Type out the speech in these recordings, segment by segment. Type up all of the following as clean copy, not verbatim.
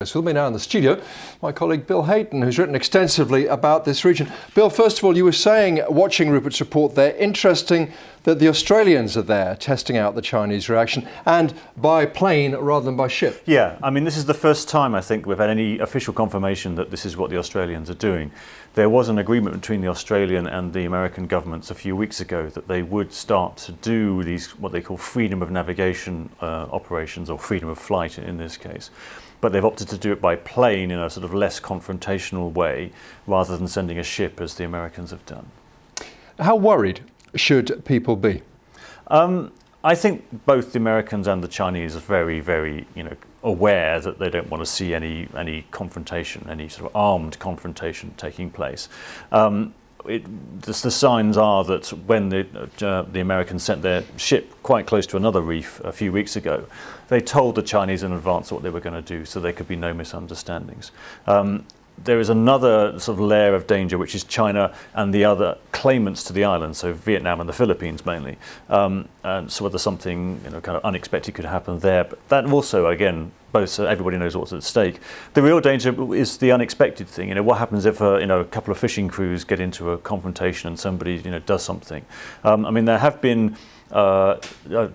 focus. With me now in the studio, my colleague Bill Hayton, who's written extensively about this region. Bill, first of all, you were saying, watching Rupert's report there, interesting that the Australians are there testing out the Chinese reaction, and by plane rather than by ship. Yeah, I mean, this is the first time I think we've had any official confirmation that this is what the Australians are doing. There was an agreement between the Australian and the American governments a few weeks ago that they would start to do these, what they call freedom of navigation operations, or freedom of flight in this case. But they've opted to do it by plane in a sort of less confrontational way, rather than sending a ship as the Americans have done. How worried should people be? I think both the Americans and the Chinese are very, very, aware that they don't want to see any confrontation, any sort of armed confrontation taking place. The signs are that when the Americans sent their ship quite close to another reef a few weeks ago, they told the Chinese in advance what they were going to do, so there could be no misunderstandings. There is another sort of layer of danger, which is China and the other claimants to the island, so Vietnam and the Philippines mainly. And so whether something kind of unexpected could happen there, but that also, again, everybody knows what's at stake. The real danger is the unexpected thing. What happens if a couple of fishing crews get into a confrontation and somebody does something? I mean, there have been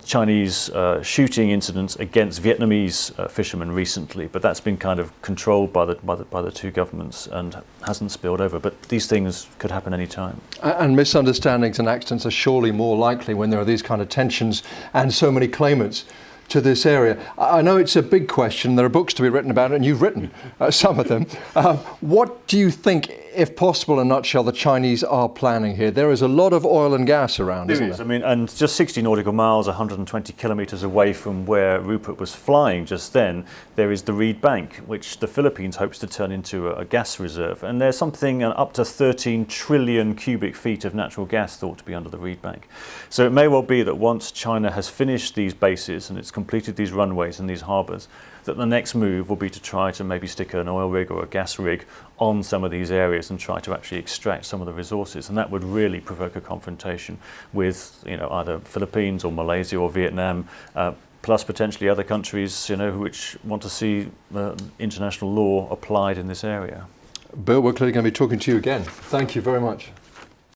Chinese shooting incidents against Vietnamese fishermen recently, but that's been kind of controlled by the two governments and hasn't spilled over. But these things could happen any time. And misunderstandings and accidents are surely more likely when there are these kind of tensions and so many claimants to this area. I know it's a big question. There are books to be written about it, and you've written some of them. What do you think, if possible, in a nutshell, the Chinese are planning here? There is a lot of oil and gas around, isn't there? I mean, and just 60 nautical miles, 120 kilometres away from where Rupert was flying just then, there is the Reed Bank, which the Philippines hopes to turn into a gas reserve. And there's something up to 13 trillion cubic feet of natural gas thought to be under the Reed Bank. So it may well be that once China has finished these bases and it's completed these runways and these harbours, that the next move will be to try to maybe stick an oil rig or a gas rig on some of these areas and try to actually extract some of the resources. And that would really provoke a confrontation with either Philippines or Malaysia or Vietnam, plus potentially other countries which want to see international law applied in this area. Bill, we're clearly going to be talking to you again. Thank you very much.